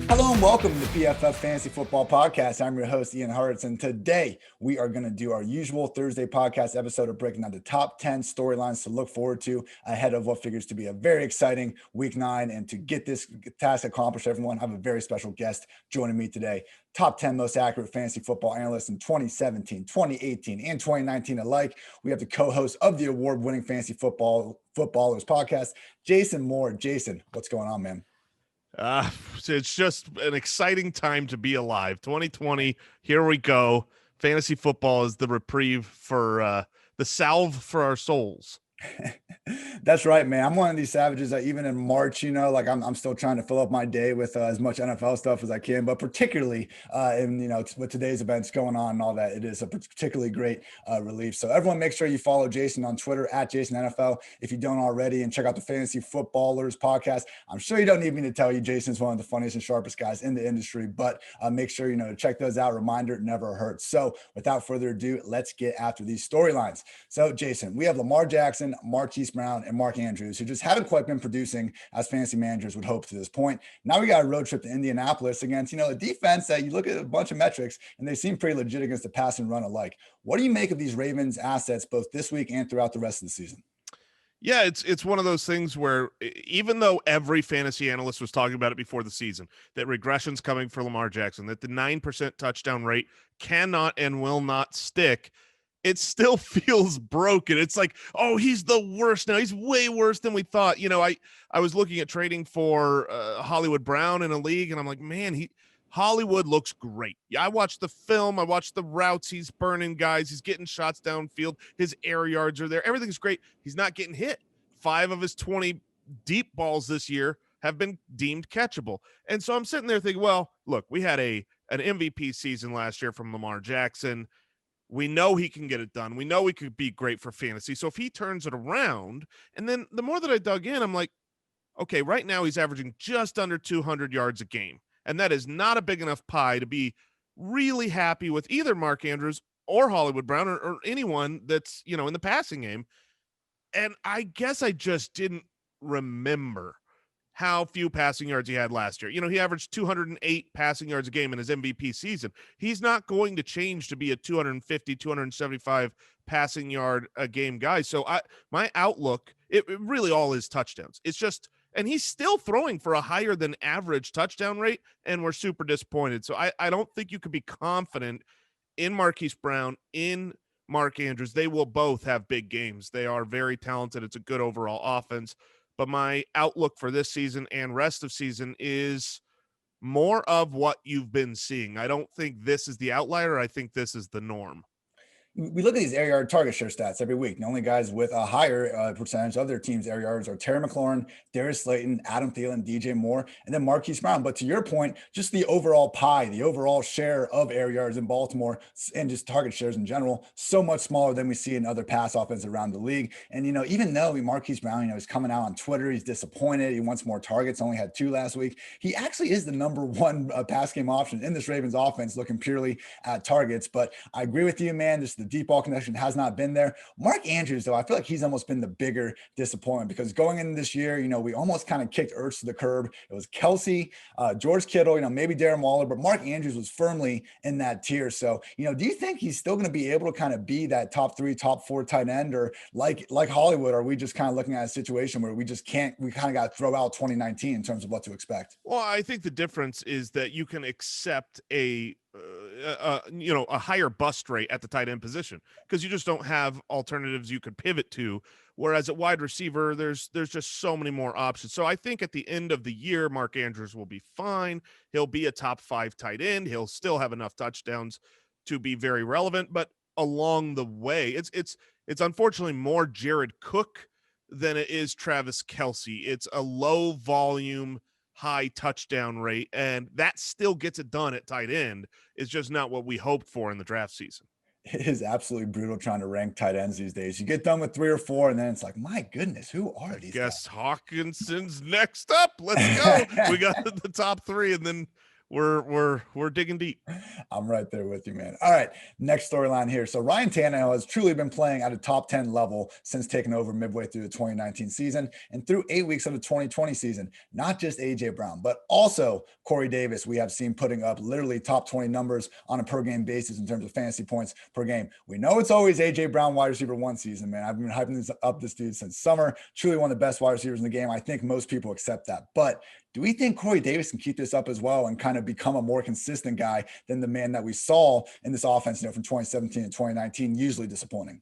Hello and welcome to the PFF Fantasy Football Podcast. I'm your host, Ian Hartitz, and today we are going to do our usual Thursday podcast episode of breaking down the top 10 storylines to look forward to ahead of what figures to be a very exciting Week 9. And to get this task accomplished, everyone, I have a very special guest joining me today. Top 10 most accurate fantasy football analysts in 2017, 2018, and 2019 alike. We have the co-host of the award-winning Fantasy Footballers podcast, Jason Moore. Jason, what's going on, man? It's just an exciting time to be alive. 2020, here we go. Fantasy football is the reprieve for the salve for our souls. That's right, man. I'm one of these savages that even in March, I'm still trying to fill up my day with as much NFL stuff as I can, but particularly with today's events going on and all that, it is a particularly great relief. So everyone make sure you follow Jason on Twitter at JasonNFL if you don't already, and check out the Fantasy Footballers podcast. I'm sure you don't need me to tell you Jason's one of the funniest and sharpest guys in the industry, but make sure, to check those out. Reminder, it never hurts. So without further ado, let's get after these storylines. So Jason, we have Lamar Jackson, Marquise Brown, and Mark Andrews, who just haven't quite been producing as fantasy managers would hope to this point. Now we got a road trip to Indianapolis against, a defense that you look at a bunch of metrics and they seem pretty legit against the pass and run alike. What do you make of these Ravens assets both this week and throughout the rest of the season? Yeah, it's one of those things where even though every fantasy analyst was talking about it before the season, that regression's coming for Lamar Jackson, that the 9% touchdown rate cannot and will not stick, it still feels broken. It's like, oh, he's the worst now. He's way worse than we thought. I was looking at trading for Hollywood Brown in a league, and I'm like, man, Hollywood looks great. Yeah, I watched the film. I watched the routes. He's burning guys. He's getting shots downfield. His air yards are there. Everything's great. He's not getting hit. 5 of his 20 deep balls this year have been deemed catchable. And so I'm sitting there thinking, well, look, we had an MVP season last year from Lamar Jackson. We know he can get it done. We know he could be great for fantasy. So if he turns it around, and then the more that I dug in, I'm like, okay, right now he's averaging just under 200 yards a game. And that is not a big enough pie to be really happy with either Mark Andrews or Hollywood Brown or anyone that's, in the passing game. And I guess I just didn't remember how few passing yards he had last year. He averaged 208 passing yards a game in his MVP season. He's not going to change to be a 250, 275 passing yard a game guy. So my outlook, it really all is touchdowns. It's just, and he's still throwing for a higher than average touchdown rate, and we're super disappointed. So I don't think you could be confident in Marquise Brown, in Mark Andrews. They will both have big games. They are very talented. It's a good overall offense. But my outlook for this season and rest of season is more of what you've been seeing. I don't think this is the outlier. I think this is the norm. We look at these air yard target share stats every week. The only guys with a higher percentage of their team's air yards are Terry McLaurin, Darius Slayton, Adam Thielen, DJ Moore, and then Marquise Brown. But to your point, just the overall pie, the overall share of air yards in Baltimore and just target shares in general, so much smaller than we see in other pass offenses around the league. And, even though Marquise Brown, is coming out on Twitter, he's disappointed. He wants more targets, only had 2 last week. He actually is the number 1 pass game option in this Ravens offense, looking purely at targets. But I agree with you, man. Just the deep ball connection has not been there. Mark Andrews, though, I feel like he's almost been the bigger disappointment because going into this year, we almost kind of kicked Ertz to the curb. It was Kelsey, George Kittle, maybe Darren Waller, but Mark Andrews was firmly in that tier. So, do you think he's still going to be able to kind of be that top 3, top 4 tight end, or like Hollywood, are we just kind of looking at a situation where we kind of got to throw out 2019 in terms of what to expect? Well, I think the difference is that you can accept a higher bust rate at the tight end position because you just don't have alternatives you could pivot to. Whereas at wide receiver, there's just so many more options. So I think at the end of the year, Mark Andrews will be fine. He'll be a top 5 tight end. He'll still have enough touchdowns to be very relevant, but along the way, it's unfortunately more Jared Cook than it is Travis Kelce. It's a low volume, high touchdown rate, and that still gets it done at tight end. It's just not what we hoped for in the draft season. It is absolutely brutal trying to rank tight ends these days. You get done with 3 or 4, and then it's like, my goodness, who are these guys? guys? Hawkinson's next up. Let's go. We got the top 3, and then we're digging deep. I'm right there with you, man. All right, next storyline here. So Ryan Tannehill has truly been playing at a top 10 level since taking over midway through the 2019 season and through 8 weeks of the 2020 season. Not just AJ Brown, but also Corey Davis. We have seen putting up literally top 20 numbers on a per game basis in terms of fantasy points per game. We know it's always AJ Brown wide receiver one season, man. I've been hyping this dude since summer. Truly one of the best wide receivers in the game. I think most people accept that. But do we think Corey Davis can keep this up as well and kind of become a more consistent guy than the man that we saw in this offense, from 2017 and 2019, usually disappointing?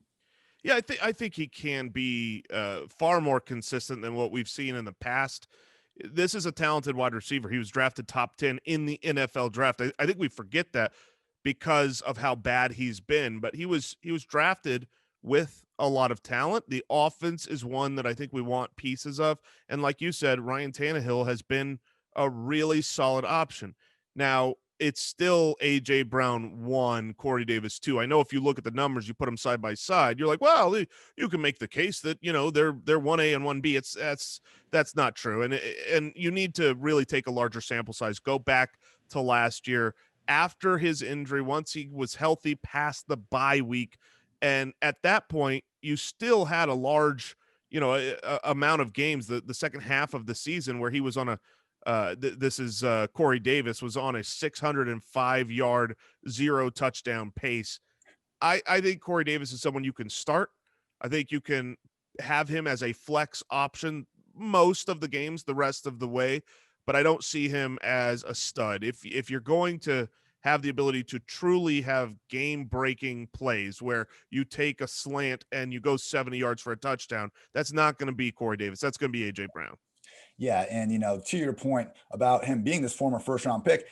Yeah, I think he can be far more consistent than what we've seen in the past. This is a talented wide receiver. He was drafted top 10 in the NFL draft. I think we forget that because of how bad he's been, but he was drafted with a lot of talent. The offense is one that I think we want pieces of. And like you said, Ryan Tannehill has been a really solid option. Now, it's still AJ Brown 1, Corey Davis 2. I know if you look at the numbers, you put them side by side, you're like, well, you can make the case that, they're 1A and 1B. That's not true. And you need to really take a larger sample size. Go back to last year after his injury, once he was healthy past the bye week. And at that point, you still had a large, amount of games, the second half of the season where he was on Corey Davis was on a 605-yard, 0 touchdown pace. I think Corey Davis is someone you can start. I think you can have him as a flex option most of the games, the rest of the way, but I don't see him as a stud. If you're going to have the ability to truly have game-breaking plays where you take a slant and you go 70 yards for a touchdown, that's not going to be Corey Davis. That's going to be AJ Brown. Yeah, and to your point about him being this former first-round pick,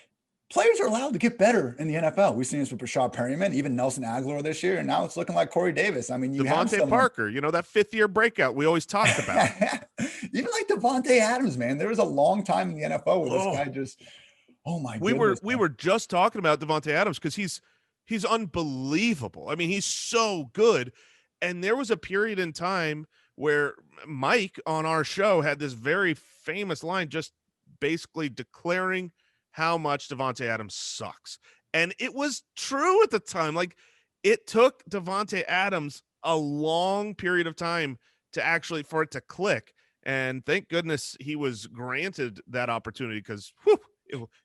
players are allowed to get better in the NFL. We've seen this with Rashad Perryman, even Nelson Aguilar this year, and now it's looking like Corey Davis. I mean, you have Devontae Parker, that fifth-year breakout we always talked about. Even like Devontae Adams, man. There was a long time in the NFL where this guy just, oh my goodness. We were just talking about Devontae Adams because he's unbelievable. I mean, he's so good. And there was a period in time where Mike on our show had this very famous line just basically declaring how much Devontae Adams sucks. And it was true at the time. Like, it took Devontae Adams a long period of time for it to click. And thank goodness he was granted that opportunity because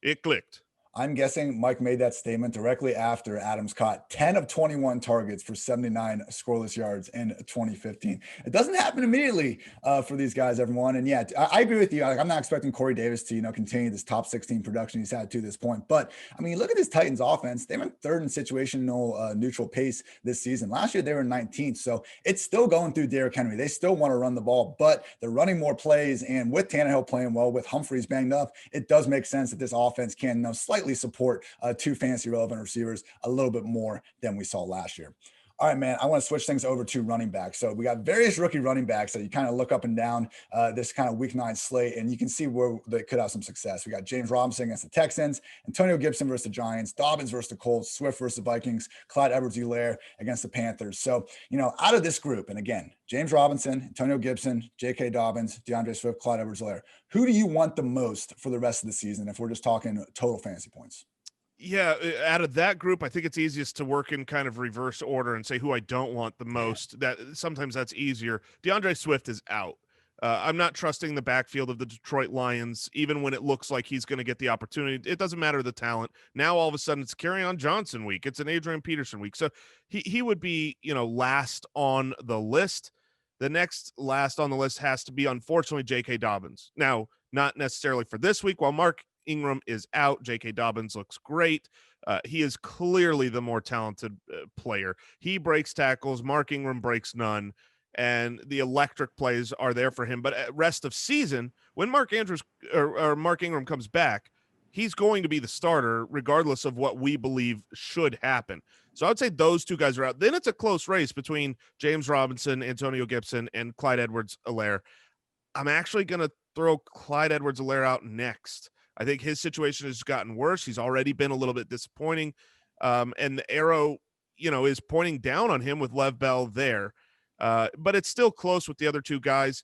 it clicked. I'm guessing Mike made that statement directly after Adams caught 10 of 21 targets for 79 scoreless yards in 2015. It doesn't happen immediately for these guys, everyone. And yeah, I agree with you. I'm not expecting Corey Davis to, continue this top 16 production he's had to this point. But I mean, look at this Titans offense. They went third in situational neutral pace this season. Last year, they were 19th. So it's still going through Derrick Henry. They still want to run the ball, but they're running more plays. And with Tannehill playing well, with Humphreys banged up, it does make sense that this offense can slightly support two fantasy relevant receivers a little bit more than we saw last year. All right, man, I want to switch things over to running backs. So we got various rookie running backs that you kind of look up and down this kind of week 9 slate, and you can see where they could have some success. We got James Robinson against the Texans, Antonio Gibson versus the Giants, Dobbins versus the Colts, Swift versus the Vikings, Clyde Edwards-Helaire against the Panthers. So, out of this group, and again, James Robinson, Antonio Gibson, J.K. Dobbins, DeAndre Swift, Clyde Edwards-Helaire, who do you want the most for the rest of the season if we're just talking total fantasy points? Yeah, out of that group, I think it's easiest to work in kind of reverse order and say who I don't want the most. That sometimes that's easier. DeAndre Swift is out. I'm not trusting the backfield of the Detroit Lions, even when it looks like he's going to get the opportunity. It doesn't matter the talent. Now all of a sudden it's Kerryon Johnson week. It's an Adrian Peterson week. So he would be, last on the list. The next last on the list has to be, unfortunately, J.K. Dobbins. Now, not necessarily for this week. While Mark Ingram is out, J.K. Dobbins looks great. He is clearly the more talented player. He breaks tackles. Mark Ingram breaks none. And the electric plays are there for him. But at rest of season, when Mark Ingram comes back, he's going to be the starter regardless of what we believe should happen. So I would say those two guys are out. Then it's a close race between James Robinson, Antonio Gibson, and Clyde Edwards-Helaire. I'm actually going to throw Clyde Edwards-Helaire out next. I think his situation has gotten worse. He's already been a little bit disappointing. And the arrow, is pointing down on him with Lev Bell there. But it's still close with the other two guys.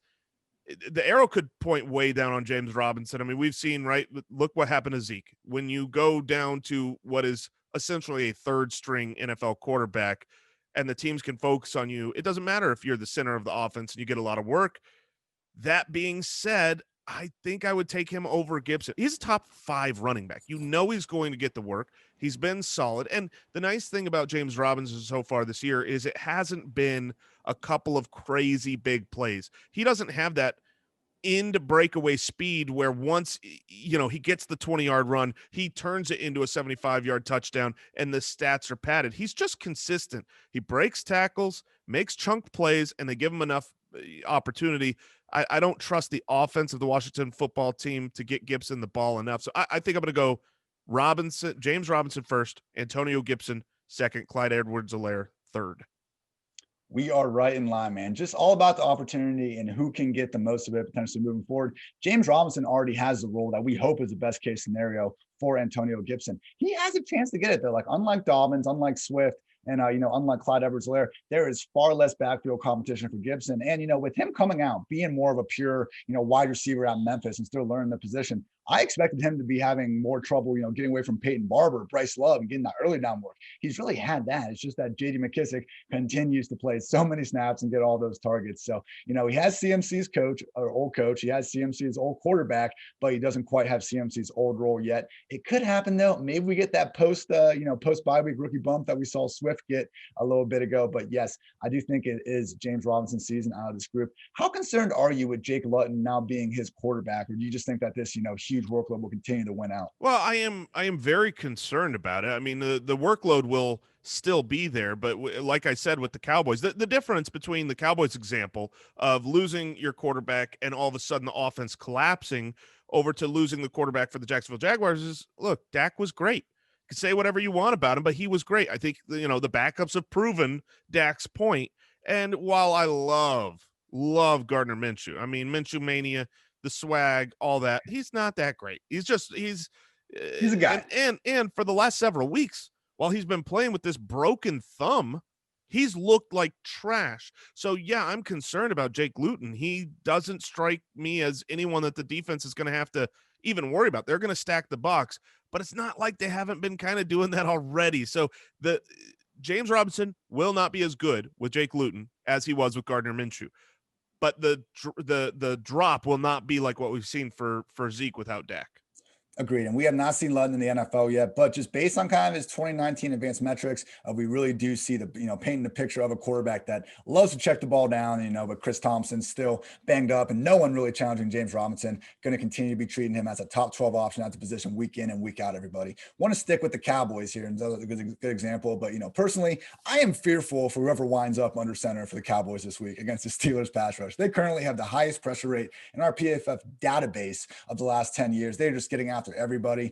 the arrow could point way down on James Robinson. I mean, we've seen, right? Look what happened to Zeke. When you go down to what is essentially a third string NFL quarterback and the teams can focus on you, it doesn't matter if you're the center of the offense and you get a lot of work. That being said, I think I would take him over Gibson. He's a top 5 running back. You know he's going to get the work. He's been solid. And the nice thing about James Robinson so far this year is it hasn't been a couple of crazy big plays. He doesn't have that into breakaway speed where once he gets the 20-yard run, he turns it into a 75-yard touchdown and the stats are padded. He's just consistent. He breaks tackles, makes chunk plays, and they give him enough opportunity. I don't trust the offense of the Washington football team to get Gibson the ball enough. So I think I'm going to go James Robinson first, Antonio Gibson second, Clyde Edwards-Helaire third. We are right in line, man. Just all about the opportunity and who can get the most of it potentially moving forward. James Robinson already has the role that we hope is the best case scenario for Antonio Gibson. He has a chance to get it though. Like unlike Dobbins, unlike Swift, and unlike Clyde Edwards-Helaire, there is far less backfield competition for Gibson. And with him coming out, being more of a pure wide receiver out in Memphis and still learning the position, I expected him to be having more trouble, getting away from Peyton Barber, Bryce Love, and getting that early down work. He's really had that. It's just that J.D. McKissic continues to play so many snaps and get all those targets. So, he has CMC's old coach. He has CMC's old quarterback, but he doesn't quite have CMC's old role yet. It could happen though. Maybe we get that post bye week rookie bump that we saw Swift get a little bit ago. But yes, I do think it is James Robinson's season out of this group. How concerned are you with Jake Luton now being his quarterback, or do you just think that this, huge workload will continue to win out? Well, I am very concerned about it. I mean, the workload will still be there, but like I said with the Cowboys, the difference between the Cowboys example of losing your quarterback and all of a sudden the offense collapsing over to losing the quarterback for the Jacksonville Jaguars is, look, Dak was great. You can say whatever you want about him, but he was great. I think the backups have proven Dak's point. And while I love Gardner Minshew, I mean Minshew mania, the swag, all that, he's not that great. He's a guy. And for the last several weeks, while he's been playing with this broken thumb, he's looked like trash. So yeah, I'm concerned about Jake Luton. He doesn't strike me as anyone that the defense is going to have to even worry about. They're going to stack the box, but it's not like they haven't been kind of doing that already. So the James Robinson will not be as good with Jake Luton as he was with Gardner Minshew. But the drop will not be like what we've seen for Zeke without Dak. Agreed. And we have not seen Luton in the NFL yet, but just based on kind of his 2019 advanced metrics, we really do see the, painting the picture of a quarterback that loves to check the ball down, but Chris Thompson's still banged up and no one really challenging James Robinson. Going to continue to be treating him as a top 12 option at the position week in and week out, everybody. Want to stick with the Cowboys here, and that's a good example. But, personally, I am fearful for whoever winds up under center for the Cowboys this week against the Steelers pass rush. They currently have the highest pressure rate in our PFF database of the last 10 years. They're just getting after everybody.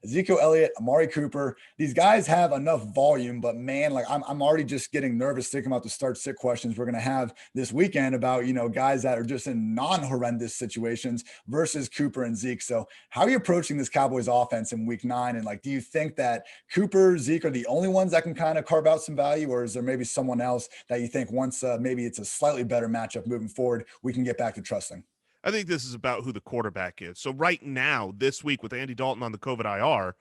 Ezekiel Elliott, Amari Cooper, these guys have enough volume, but man, like I'm already just getting nervous thinking about the start-sit questions we're going to have this weekend about, guys that are just in non-horrendous situations versus Cooper and Zeke. So how are you approaching this Cowboys offense in week 9? And do you think that Cooper, Zeke are the only ones that can kind of carve out some value, or is there maybe someone else that you think once maybe it's a slightly better matchup moving forward, we can get back to trusting? I think this is about who the quarterback is. So right now, this week with Andy Dalton on the COVID IR,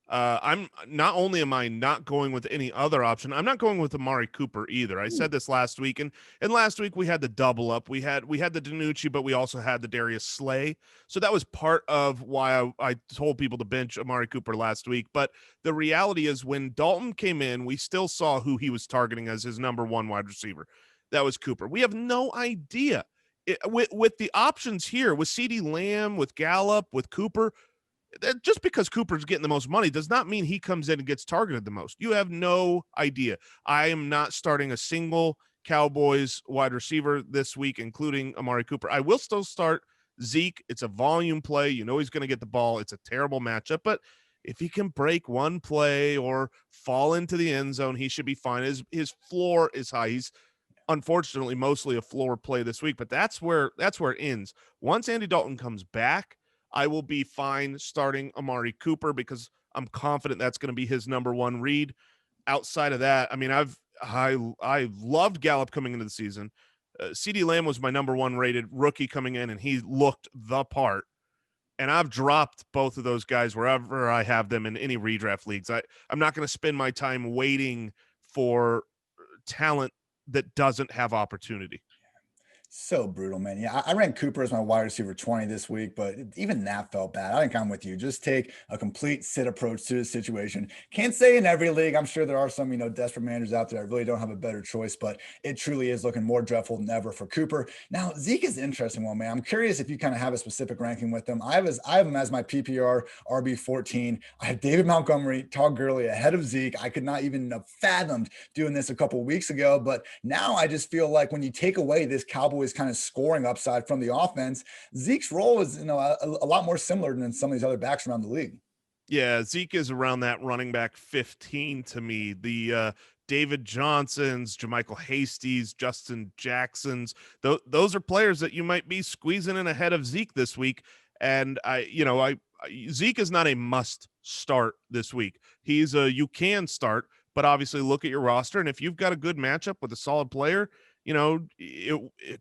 I'm not only am I not going with any other option, I'm not going with Amari Cooper either. I said this last week, and last week we had the double up. We had the DiNucci, but we also had the Darius Slay. So that was part of why I told people to bench Amari Cooper last week. But the reality is when Dalton came in, we still saw who he was targeting as his number 1 wide receiver. That was Cooper. We have no idea. With the options here, with CeeDee Lamb, with Gallup, with Cooper, just because Cooper's getting the most money does not mean he comes in and gets targeted the most. You have no idea. I am not starting a single Cowboys wide receiver this week, including Amari Cooper. I will still start Zeke. It's a volume play. He's going to get the ball. It's a terrible matchup, but if he can break one play or fall into the end zone, he should be fine. His floor is high. He's unfortunately mostly a floor play this week, but that's where it ends. Once Andy Dalton comes back, I will be fine starting Amari Cooper because I'm confident that's going to be his number 1 read. Outside of that, I mean, I loved Gallup coming into the season. CeeDee Lamb was my number 1 rated rookie coming in, and he looked the part. And I've dropped both of those guys wherever I have them in any redraft leagues. I'm not going to spend my time waiting for talent that doesn't have opportunity. So brutal, man. Yeah, I ran Cooper as my wide receiver 20 this week, but even that felt bad. I think I'm with you. Just take a complete sit approach to the situation. Can't say in every league. I'm sure there are some, desperate managers out there that really don't have a better choice, but it truly is looking more dreadful than ever for Cooper. Now, Zeke is an interesting one, man. I'm curious if you kind of have a specific ranking with him. I have him as my PPR RB14. I have David Montgomery, Todd Gurley ahead of Zeke. I could not even have fathomed doing this a couple of weeks ago, but now I just feel like when you take away this Cowboys kind of scoring upside from the offense, Zeke's role is, a lot more similar than some of these other backs around the league. Yeah, Zeke is around that running back 15 to me. The David Johnsons, Jermichael Hasty's, Justin Jacksons, those are players that you might be squeezing in ahead of Zeke this week. And Zeke is not a must start this week. He's you can start, but obviously look at your roster. And if you've got a good matchup with a solid player, a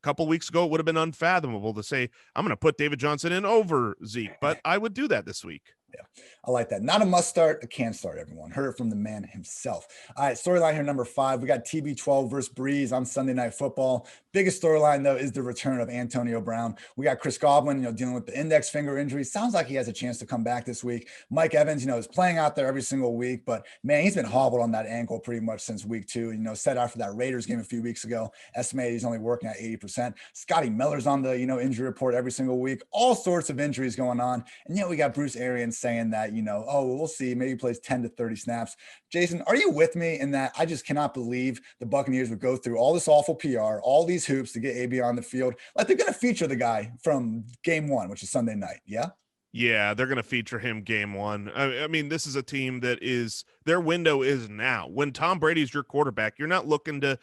couple weeks ago, it would have been unfathomable to say, I'm going to put David Johnson in over Zeke, but I would do that this week. Yeah, I like that. Not a must start, a can start, everyone. Heard it from the man himself. All right, storyline here, number 5. We got TB12 versus Breeze on Sunday Night Football. Biggest storyline, though, is the return of Antonio Brown. We got Chris Godwin, dealing with the index finger injury. Sounds like he has a chance to come back this week. Mike Evans, is playing out there every single week, but man, he's been hobbled on that ankle pretty much since week 2. Set after that Raiders game a few weeks ago, estimated he's only working at 80%. Scotty Miller's on the, injury report every single week. All sorts of injuries going on. And yet we got Bruce Arians saying that, we'll see, maybe he plays 10 to 30 snaps. Jason, are you with me in that? I just cannot believe the Buccaneers would go through all this awful PR, all these hoops to get AB on the field. Like, they're going to feature the guy from game 1, which is Sunday night. Yeah. Yeah, they're going to feature him game 1. I mean, this is a team that is, their window is now. When Tom Brady's your quarterback, you're not looking to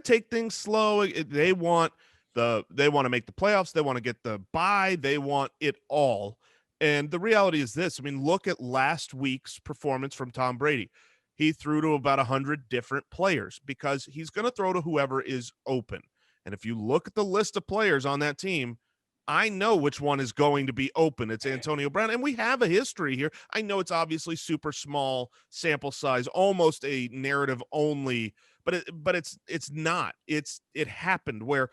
take things slow. They want to make the playoffs. They want to get the bye. They want it all. And the reality is this. I mean, look at last week's performance from Tom Brady. He threw to about 100 different players because he's going to throw to whoever is open. And if you look at the list of players on that team, I know which one is going to be open. It's Antonio Brown. And we have a history here. I know it's obviously super small sample size, almost a narrative only, but it's not. It happened where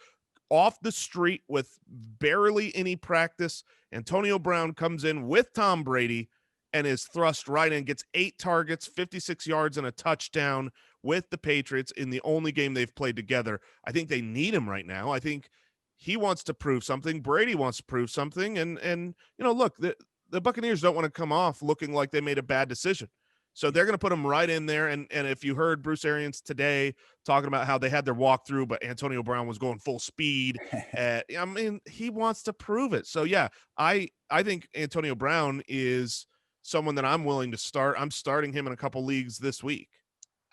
off the street with barely any practice, Antonio Brown comes in with Tom Brady and is thrust right in, gets 8 targets, 56 yards, and a touchdown with the Patriots in the only game they've played together. I think they need him right now. I think he wants to prove something. Brady wants to prove something. And look, the Buccaneers don't want to come off looking like they made a bad decision. So they're going to put him right in there. And if you heard Bruce Arians today talking about how they had their walkthrough, but Antonio Brown was going full speed, I mean, he wants to prove it. So, yeah, I think Antonio Brown is someone that I'm willing to start. I'm starting him in a couple leagues this week.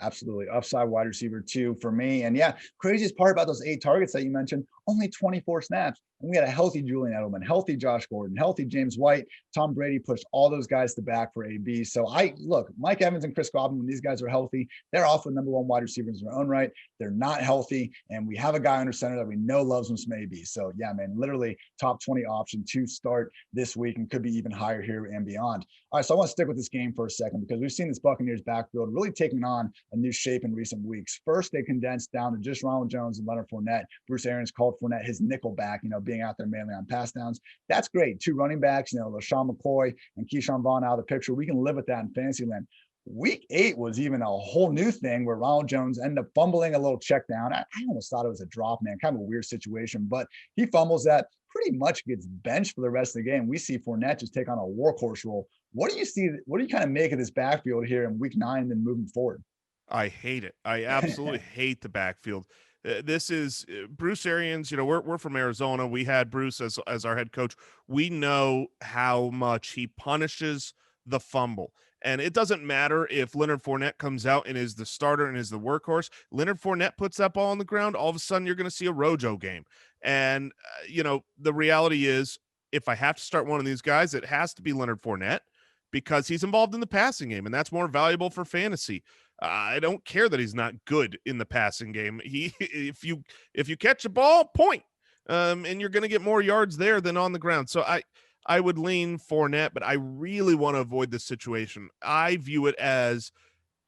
Absolutely. Upside wide receiver 2 for me. And yeah, craziest part about those 8 targets that you mentioned, only 24 snaps. And we had a healthy Julian Edelman, healthy Josh Gordon, healthy James White. Tom Brady pushed all those guys to back for AB. So look, Mike Evans and Chris Godwin, when these guys are healthy, they're off with number 1 wide receivers in their own right. They're not healthy. And we have a guy under center that we know loves him some AB. So yeah, man, literally top 20 option to start this week and could be even higher here and beyond. All right, so I want to stick with this game for a second because we've seen this Buccaneers backfield really taking on a new shape in recent weeks. First, they condensed down to just Ronald Jones and Leonard Fournette. Bruce Arians called Fournette his nickel back, being out there mainly on pass downs. That's great. 2 running backs, LaShawn McCoy and Keyshawn Vaughn out of the picture. We can live with that in fantasy land. Week 8 was even a whole new thing where Ronald Jones ended up fumbling a little check down. I almost thought it was a drop, man, kind of a weird situation, but he fumbles that, pretty much gets benched for the rest of the game. We see Fournette just take on a workhorse role. What do you kind of make of this backfield here in week 9 and then moving forward? I hate it. I absolutely hate the backfield. This is Bruce Arians. We're from Arizona. We had Bruce as our head coach. We know how much he punishes the fumble. And it doesn't matter if Leonard Fournette comes out and is the starter and is the workhorse. Leonard Fournette puts that ball on the ground, all of a sudden you're going to see a Rojo game. And, the reality is if I have to start one of these guys, it has to be Leonard Fournette because he's involved in the passing game, and that's more valuable for fantasy. I don't care that he's not good in the passing game. If you catch a ball, point, and you're going to get more yards there than on the ground. So I would lean Fournette, but I really want to avoid this situation. I view it as,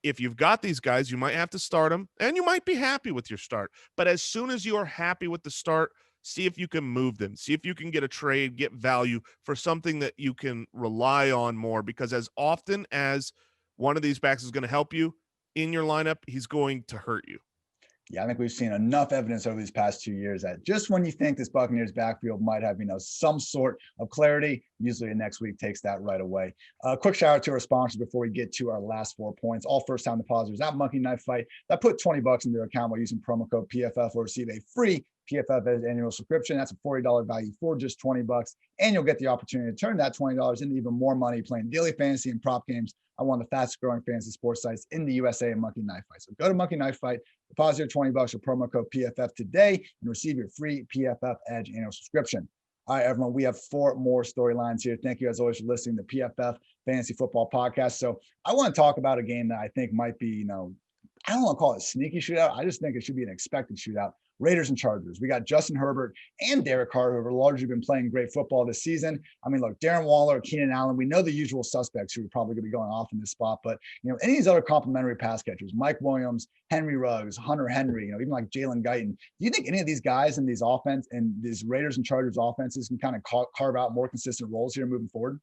if you've got these guys, you might have to start them, and you might be happy with your start. But as soon as you are happy with the start, see if you can move them. See if you can get a trade, get value for something that you can rely on more. Because as often as one of these backs is going to help you in your lineup, he's going to hurt you. Yeah, I think we've seen enough evidence over these past 2 years that just when you think this Buccaneers backfield might have, some sort of clarity, usually the next week takes that right away. Quick shout out to our sponsors before we get to our last 4 points. All first-time depositors at Monkey Knife Fight that put $20 in their account by using promo code PFF will receive a free PFF annual subscription. That's a $40 value for just $20, and you'll get the opportunity to turn that $20 into even more money playing daily fantasy and prop games on one of the fastest growing fantasy sports sites in the USA, and Monkey Knife Fight. So go to Monkey Knife Fight, deposit your $20 with promo code PFF today, and receive your free PFF Edge annual subscription. All right, everyone, we have 4 more storylines here. Thank you, as always, for listening to PFF Fantasy Football Podcast. So I want to talk about a game that I think might be, I don't want to call it a sneaky shootout. I just think it should be an expected shootout. Raiders and Chargers. We got Justin Herbert and Derek Carr, who have largely been playing great football this season. I mean, look, Darren Waller, Keenan Allen, we know the usual suspects who are probably going to be going off in this spot, but, any of these other complimentary pass catchers, Mike Williams, Henry Ruggs, Hunter Henry, even like Jalen Guyton, do you think any of these guys in these offense and these Raiders and Chargers offenses can kind of carve out more consistent roles here moving forward?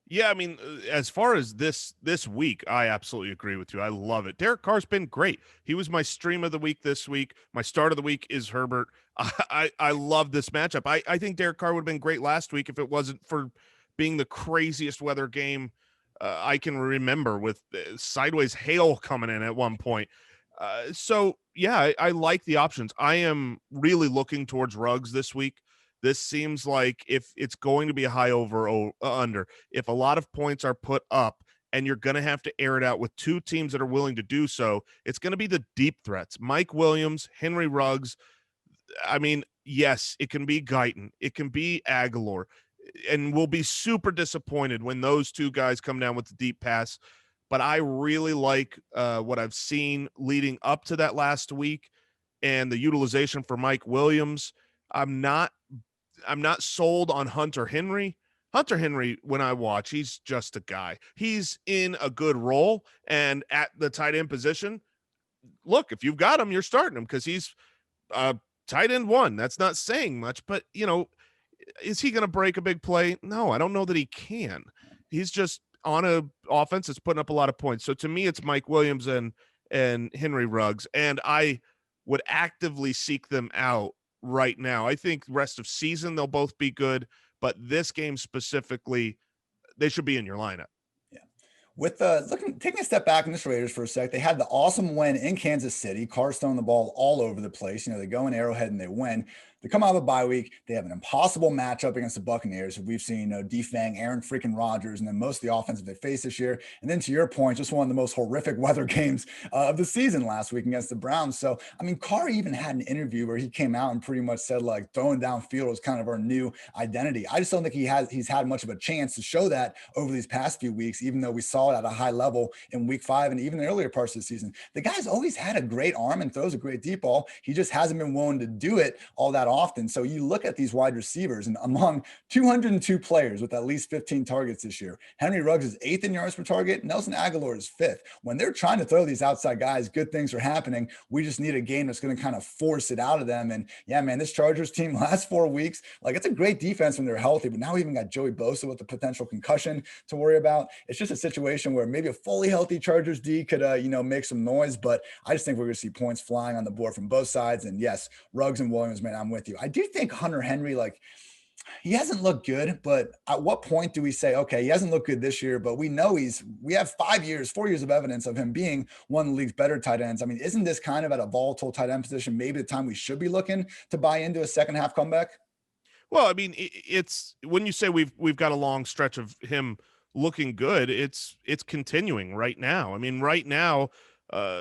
Yeah, I mean, as far as this week, I absolutely agree with you. I love it. Derek Carr's been great. He was my stream of the week this week. My start of the week is Herbert. I love this matchup. I think Derek Carr would have been great last week if it wasn't for being the craziest weather game I can remember, with sideways hail coming in at one point. So, yeah, I like the options. I am really looking towards Ruggs this week. This seems like if it's going to be a high over or under, if a lot of points are put up and you're going to have to air it out with 2 teams that are willing to do so, it's going to be the deep threats. Mike Williams, Henry Ruggs. I mean, yes, it can be Guyton. It can be Aguilar. And we'll be super disappointed when those 2 guys come down with the deep pass. But I really like what I've seen leading up to that last week and the utilization for Mike Williams. I'm not sold on Hunter Henry. Hunter Henry, when I watch, he's just a guy. He's in a good role, and at the tight end position, look, if you've got him, you're starting him because he's tight end 1. That's not saying much, but, is he going to break a big play? No, I don't know that he can. He's just on a offense that's putting up a lot of points. So to me, it's Mike Williams and Henry Ruggs, and I would actively seek them out right now. I think rest of season they'll both be good, but this game specifically, they should be in your lineup. Yeah. With taking a step back in this Raiders for a sec, they had the awesome win in Kansas City. Carr's throwing the ball all over the place. They go in Arrowhead and they win. They come out of a bye week. They have an impossible matchup against the Buccaneers. We've seen defang Aaron freaking Rodgers and then most of the offensive they face this year. And then to your point, just one of the most horrific weather games of the season last week against the Browns. So, I mean, Carr even had an interview where he came out and pretty much said like throwing downfield was kind of our new identity. I just don't think he's had much of a chance to show that over these past few weeks, even though we saw it at a high level in week 5 and even the earlier parts of the season. The guy's always had a great arm and throws a great deep ball. He just hasn't been willing to do it all that often. So you look at these wide receivers, and among 202 players with at least 15 targets this year, Henry Ruggs is 8th in yards per target. Nelson Aguilar is 5th. When they're trying to throw these outside guys, good things are happening. We just need a game that's going to kind of force it out of them. And yeah, man, this Chargers team last 4 weeks, like it's a great defense when they're healthy, but now we even got Joey Bosa with the potential concussion to worry about. It's just a situation where maybe a fully healthy Chargers D could, make some noise, but I just think we're going to see points flying on the board from both sides. And yes, Ruggs and Williams, man, I'm with you. I do think Hunter Henry, he hasn't looked good, but at what point do we say, okay, he hasn't looked good this year, but we know we have 4 years of evidence of him being one of the league's better tight ends. I mean, isn't this kind of at a volatile tight end position, maybe the time we should be looking to buy into a second half comeback? Well, I mean, it's when you say we've got a long stretch of him looking good, it's continuing right now. I mean, right now,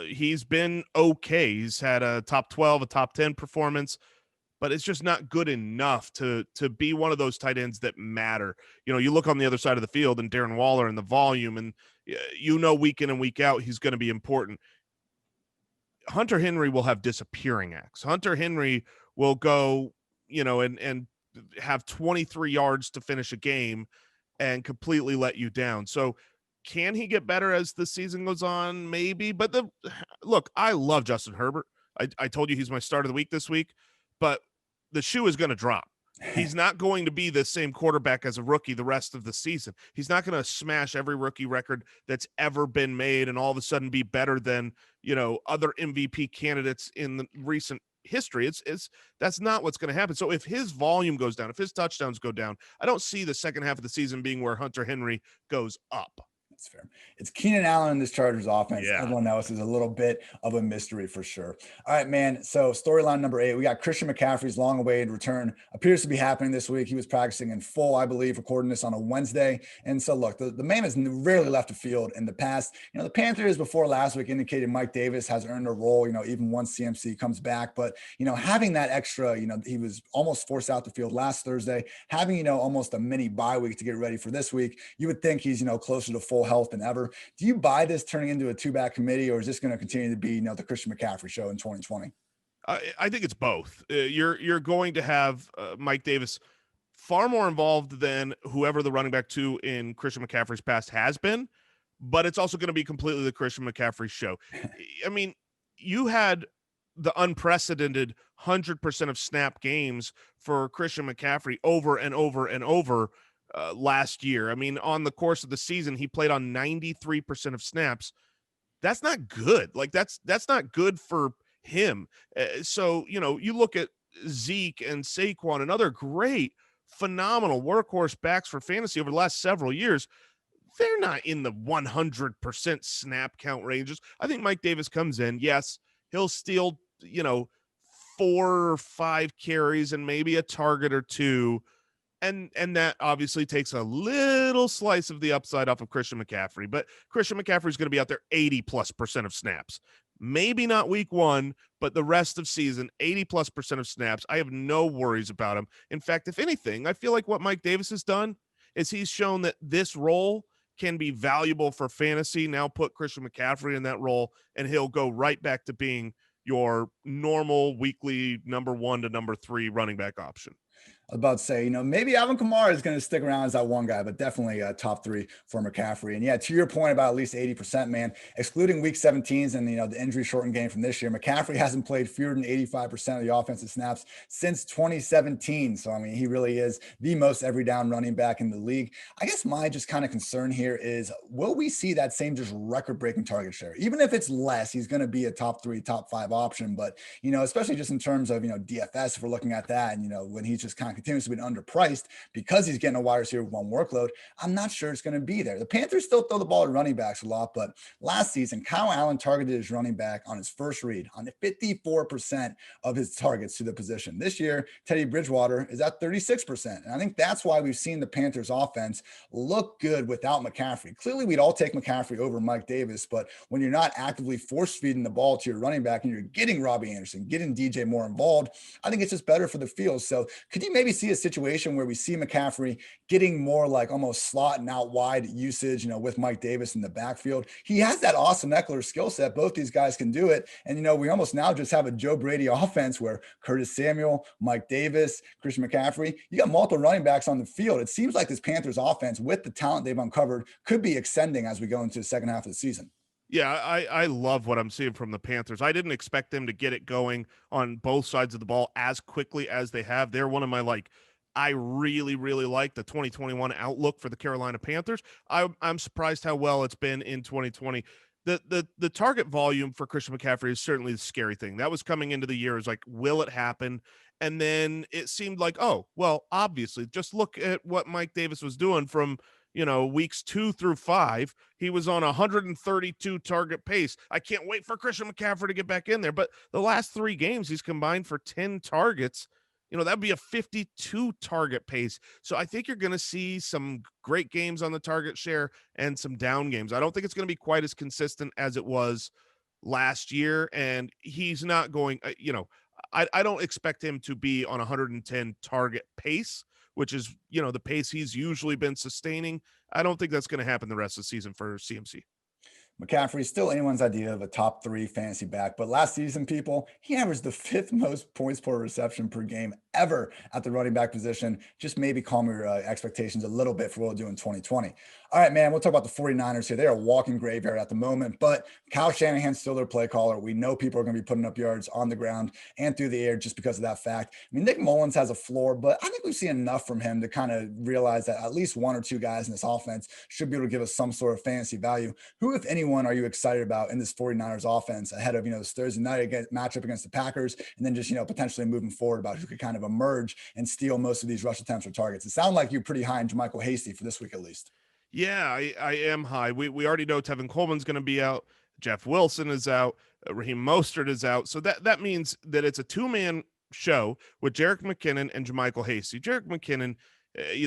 he's been okay. He's had a top 12, a top 10 performance, but it's just not good enough to be one of those tight ends that matter. You look on the other side of the field and Darren Waller and the volume and week in and week out, he's going to be important. Hunter Henry will have disappearing acts. Hunter Henry will go, and have 23 yards to finish a game and completely let you down. So can he get better as the season goes on? Maybe. But look, I love Justin Herbert. I told you he's my start of the week this week, but the shoe is going to drop. He's not going to be the same quarterback as a rookie the rest of the season. He's not going to smash every rookie record that's ever been made and all of a sudden be better than, other MVP candidates in the recent history. That's not what's going to happen. So if his volume goes down, if his touchdowns go down, I don't see the second half of the season being where Hunter Henry goes up. That's fair. It's Keenan Allen in this Chargers offense. Yeah. Everyone else is a little bit of a mystery for sure. All right, man. So storyline number 8, we got Christian McCaffrey's long-awaited return. Appears to be happening this week. He was practicing in full, I believe, recording this on a Wednesday. And so look, the man has rarely left the field in the past. The Panthers before last week indicated Mike Davis has earned a role, even once CMC comes back. But, having that extra, he was almost forced out the field last Thursday, having, almost a mini bye week to get ready for this week. You would think he's, closer to full health than ever. Do you buy this turning into a 2-back committee, or is this going to continue to be, the Christian McCaffrey show in 2020? I think it's both. You're going to have Mike Davis far more involved than whoever the running back 2 in Christian McCaffrey's past has been, but it's also going to be completely the Christian McCaffrey show. I mean, you had the unprecedented 100% of snap games for Christian McCaffrey over and over and over last year. I mean, on the course of the season, he played on 93% of snaps. That's not good. Like that's not good for him. So, you look at Zeke and Saquon and other great, phenomenal workhorse backs for fantasy over the last several years. They're not in the 100% snap count ranges. I think Mike Davis comes in. Yes, he'll steal, 4 or 5 carries and maybe a target or 2. And that obviously takes a little slice of the upside off of Christian McCaffrey, but Christian McCaffrey is going to be out there 80+% of snaps. Maybe not week 1, but the rest of season, 80+% of snaps. I have no worries about him. In fact, if anything, I feel like what Mike Davis has done is he's shown that this role can be valuable for fantasy. Now put Christian McCaffrey in that role, and he'll go right back to being your normal weekly number 1 to number 3 running back option. I was about to say, maybe Alvin Kamara is going to stick around as that one guy, but definitely top 3 for McCaffrey. And yeah, to your point about at least 80%, man, excluding week 17s and, the injury shortened game from this year, McCaffrey hasn't played fewer than 85% of the offensive snaps since 2017. So, I mean, he really is the most every down running back in the league. I guess my just kind of concern here is, will we see that same just record breaking target share? Even if it's less, he's going to be a top 3, top 5 option. But, especially just in terms of, DFS, if we're looking at that, and, when he's just kind of continues to be underpriced because he's getting a wide receiver 1 workload, I'm not sure it's going to be there. The Panthers still throw the ball at running backs a lot, but last season, Kyle Allen targeted his running back on his first read on 54% of his targets to the position. This year, Teddy Bridgewater is at 36%. And I think that's why we've seen the Panthers offense look good without McCaffrey. Clearly, we'd all take McCaffrey over Mike Davis, but when you're not actively force feeding the ball to your running back and you're getting Robbie Anderson, getting DJ Moore involved, I think it's just better for the field. So could you maybe see a situation where we see McCaffrey getting more like almost slot and out wide usage, with Mike Davis in the backfield? He has that Austin Eckler skill set. Both these guys can do it. And, we almost now just have a Joe Brady offense where Curtis Samuel, Mike Davis, Christian McCaffrey, you got multiple running backs on the field. It seems like this Panthers offense, with the talent they've uncovered, could be extending as we go into the second half of the season. Yeah, I love what I'm seeing from the Panthers. I didn't expect them to get it going on both sides of the ball as quickly as they have. They're one of my, I really, really like the 2021 outlook for the Carolina Panthers. I'm surprised how well it's been in 2020. The target volume for Christian McCaffrey is certainly the scary thing. That was coming into the year. Is like, will it happen? And then it seemed like, oh, well, obviously, just look at what Mike Davis was doing from, weeks 2 through 5. He was on 132 target pace. I can't wait for Christian McCaffrey to get back in there. But the last 3 games, he's combined for 10 targets. That'd be a 52 target pace. So I think you're going to see some great games on the target share and some down games. I don't think it's going to be quite as consistent as it was last year. And he's not going, I don't expect him to be on 110 target pace which is, the pace he's usually been sustaining. I don't think that's going to happen the rest of the season for CMC. McCaffrey is still anyone's idea of a top 3 fantasy back, but last season, people, he averaged the 5th most points per reception per game ever at the running back position. Just maybe calm your expectations a little bit for what we'll do in 2020. All right, man, we'll talk about the 49ers here. They are a walking graveyard at the moment, but Kyle Shanahan's still their play caller. We know people are going to be putting up yards on the ground and through the air just because of that fact. I mean, Nick Mullins has a floor, but I think we've seen enough from him to kind of realize that at least 1 or 2 guys in this offense should be able to give us some sort of fantasy value. Who, if anyone, are you excited about in this 49ers offense ahead of, this Thursday night matchup against the Packers, and then just, potentially moving forward about who could kind of emerge and steal most of these rush attempts or targets? It sounds like you're pretty high on JaMychal Hasty for this week at least. Yeah, I am high. We already know Tevin Coleman's going to be out. Jeff Wilson is out. Raheem Mostert is out. So that means that it's a 2-man show with Jerick McKinnon and JaMychal Hasty. Jerick McKinnon,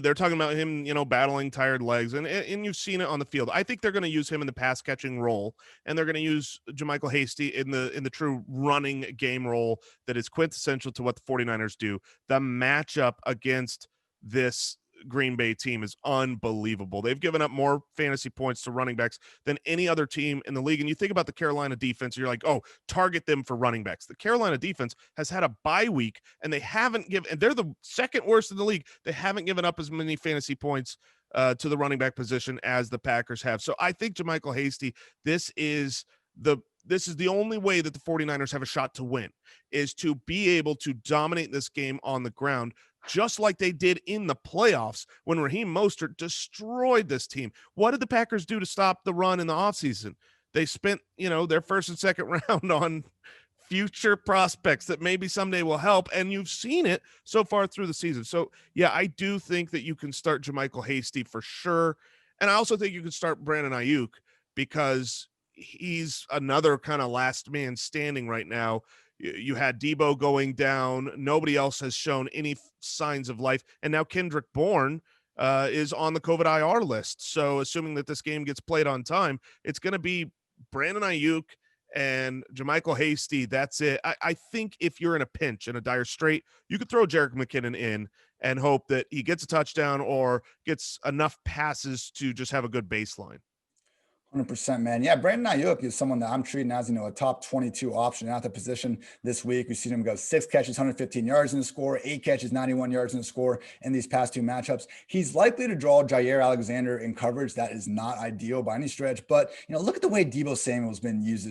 they're talking about him, battling tired legs, and you've seen it on the field. I think they're going to use him in the pass catching role, and they're going to use JaMychal Hasty in the true running game role that is quintessential to what the 49ers do. The matchup against this Green Bay team is unbelievable. They've given up more fantasy points to running backs than any other team in the league. And you think about the Carolina defense, you're like, oh, target them for running backs. The Carolina defense has had a bye week, and they haven't given, and they're the second worst in the league. They haven't given up as many fantasy points to the running back position as the Packers have. So I think JaMychal Hasty, this is the only way that the 49ers have a shot to win, is to be able to dominate this game on the ground, just like they did in the playoffs when Raheem Mostert destroyed this team. What did the Packers do to stop the run in the offseason? They spent, their first and second round on future prospects that maybe someday will help, and you've seen it so far through the season. So, yeah, I do think that you can start JaMychal Hasty for sure, and I also think you can start Brandon Ayuk because he's another kind of last man standing right now. You had Debo going down. Nobody else has shown any signs of life. And now Kendrick Bourne is on the COVID IR list. So assuming that this game gets played on time, it's going to be Brandon Ayuk and JaMychal Hasty. That's it. I think if you're in a pinch, in a dire strait, you could throw Jerick McKinnon in and hope that he gets a touchdown or gets enough passes to just have a good baseline. 100%, man. Yeah, Brandon Ayuk is someone that I'm treating as, a top 22 option at the position this week. We've seen him go 6 catches, 115 yards in the score, 8 catches, 91 yards in the score in these past 2 matchups. He's likely to draw Jair Alexander in coverage. That is not ideal by any stretch. But, look at the way Debo Samuel's been used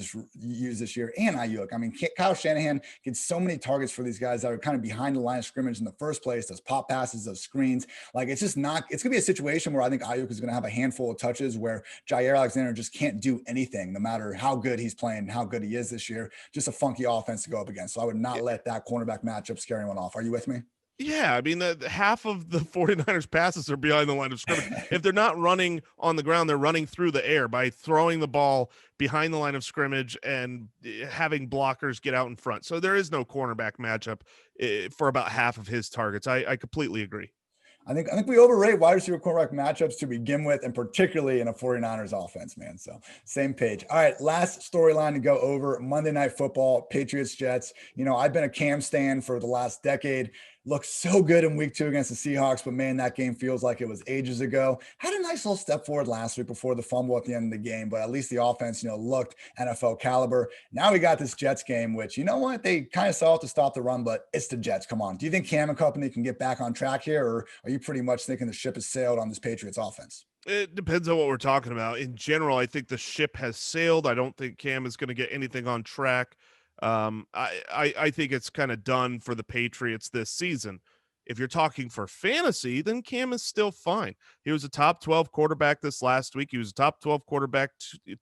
this year, and Ayuk. I mean, Kyle Shanahan gets so many targets for these guys that are kind of behind the line of scrimmage in the first place, those pop passes, those screens. Like, it's just not – it's going to be a situation where I think Ayuk is going to have a handful of touches where Jair Alexander just can't do anything, no matter how good he's playing, how good he is this year. Just a funky offense to go up against. So I would not let that cornerback matchup scare anyone off. Are you with me? Yeah, I mean, half of the 49ers passes are behind the line of scrimmage. If they're not running on the ground, they're running through the air by throwing the ball behind the line of scrimmage and having blockers get out in front. So there is no cornerback matchup for about half of his targets. I completely agree. I think we overrate wide receiver quarterback matchups to begin with, and particularly in a 49ers offense, man. So same page. All right, last storyline to go over: Monday Night Football, Patriots, Jets. I've been a Cam stan for the last decade. Looked so good in week 2 against the Seahawks, but man, that game feels like it was ages ago. Had a nice little step forward last week before the fumble at the end of the game, but at least the offense, looked NFL caliber. Now we got this Jets game, which, they kind of saw it to stop the run, but it's the Jets. Come on. Do you think Cam and company can get back on track here, or are you pretty much thinking the ship has sailed on this Patriots offense? It depends on what we're talking about. In general, I think the ship has sailed. I don't think Cam is going to get anything on track. I think it's kind of done for the Patriots this season. If you're talking for fantasy, then Cam is still fine. He was a top 12 quarterback this last week. He was a top 12 quarterback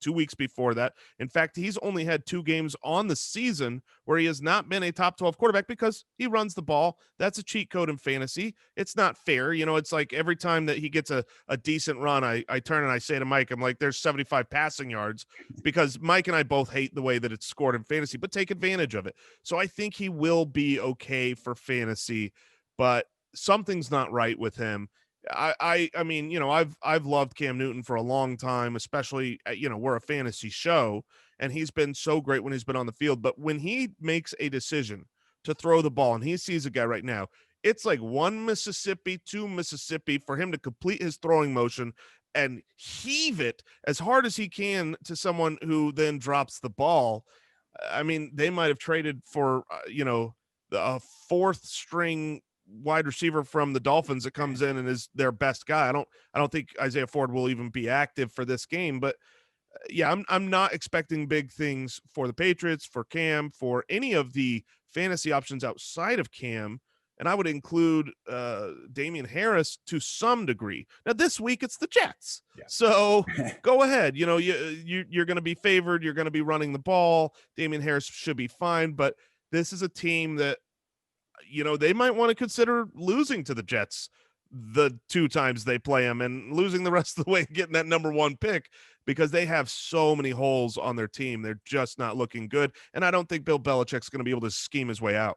2 weeks before that. In fact, he's only had 2 games on the season where he has not been a top 12 quarterback because he runs the ball. That's a cheat code in fantasy. It's not fair. It's like every time that he gets a decent run, I turn and I say to Mike, I'm like, there's 75 passing yards, because Mike and I both hate the way that it's scored in fantasy, but take advantage of it. So I think he will be okay for fantasy, but something's not right with him. I mean, I've loved Cam Newton for a long time, especially, we're a fantasy show, and he's been so great when he's been on the field. But when he makes a decision to throw the ball and he sees a guy right now, It's like 1 Mississippi, 2 Mississippi for him to complete his throwing motion and heave it as hard as he can to someone who then drops the ball. I mean, they might have traded for, a fourth string wide receiver from the Dolphins that comes in and is their best guy. I don't think Isaiah Ford will even be active for this game, but yeah, I'm not expecting big things for the Patriots, for Cam, for any of the fantasy options outside of Cam. And I would include Damian Harris to some degree. Now this week it's the Jets, so go ahead. You're going to be favored. You're going to be running the ball. Damian Harris should be fine, but this is a team that they might want to consider losing to the Jets the 2 times they play them and losing the rest of the way, getting that number 1 pick, because they have so many holes on their team. They're just not looking good, and I don't think Bill Belichick's going to be able to scheme his way out.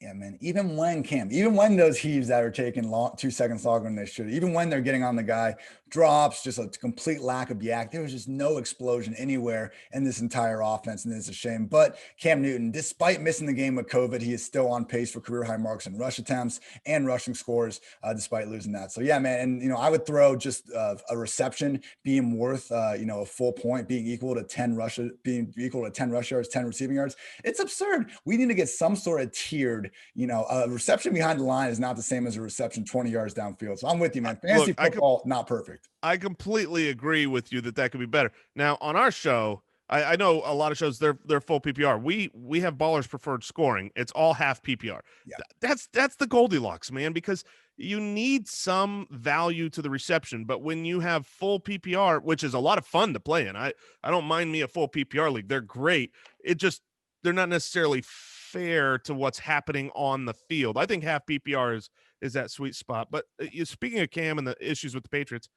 Yeah, man. Even when those heaves that are taking 2 seconds longer than they should, even when they're getting on the guy, drops, just a complete lack of yak. There was just no explosion anywhere in this entire offense, and it's a shame. But Cam Newton, despite missing the game with COVID, he is still on pace for career high marks in rush attempts and rushing scores, despite losing that. So yeah, man. And I would throw just a reception being worth a full point, being equal to 10 rush yards, 10 receiving yards. It's absurd. We need to get some sort of tiered. A reception behind the line is not the same as a reception 20 yards downfield. So I'm with you, man. Fantasy football, not perfect. I completely agree with you that could be better. Now, on our show, I know a lot of shows, they're full PPR. We have Ballers Preferred Scoring. It's all half PPR. Yeah. That's the Goldilocks, man, because you need some value to the reception. But when you have full PPR, which is a lot of fun to play in, I don't mind me a full PPR league. They're great. They're not necessarily fair to what's happening on the field. I think half PPR is that sweet spot. But speaking of Cam and the issues with the Patriots,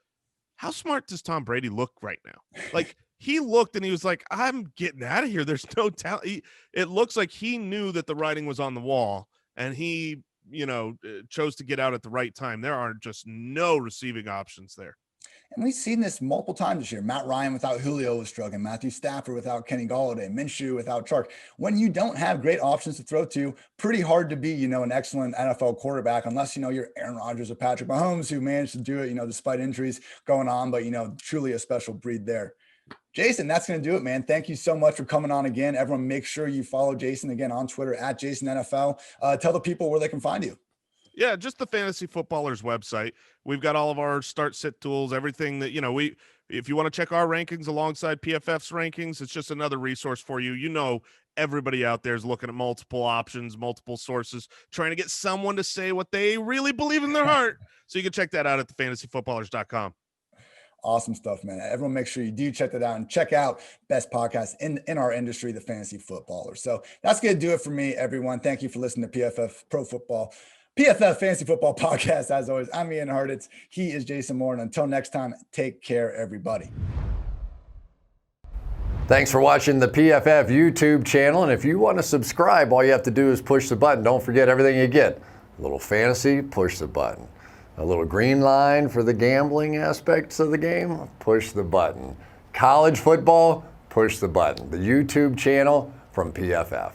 how smart does Tom Brady look right now? Like, he looked and he was like, I'm getting out of here. There's no talent. It looks like he knew that the writing was on the wall, and he, chose to get out at the right time. There are just no receiving options there. And we've seen this multiple times this year. Matt Ryan without Julio was struggling. Matthew Stafford without Kenny Golladay. Minshew without Chark. When you don't have great options to throw to, pretty hard to be, an excellent NFL quarterback, unless, you're Aaron Rodgers or Patrick Mahomes, who managed to do it, despite injuries going on, but, truly a special breed there. Jason, that's going to do it, man. Thank you so much for coming on again. Everyone, make sure you follow Jason again on Twitter at JasonNFL. Tell the people where they can find you. Yeah, just the Fantasy Footballers website. We've got all of our start-sit tools, everything that, if you want to check our rankings alongside PFF's rankings, it's just another resource for you. Everybody out there is looking at multiple options, multiple sources, trying to get someone to say what they really believe in their heart. So you can check that out at thefantasyfootballers.com. Awesome stuff, man. Everyone, make sure you do check that out and check out best podcast in our industry, the Fantasy Footballers. So that's going to do it for me, everyone. Thank you for listening to PFF Fantasy Football Podcast. As always, I'm Ian Hartitz. He is Jason Moore. And until next time, take care, everybody. Thanks for watching the PFF YouTube channel. And if you want to subscribe, all you have to do is push the button. Don't forget everything you get. A little fantasy, push the button. A little green line for the gambling aspects of the game, push the button. College football, push the button. The YouTube channel from PFF.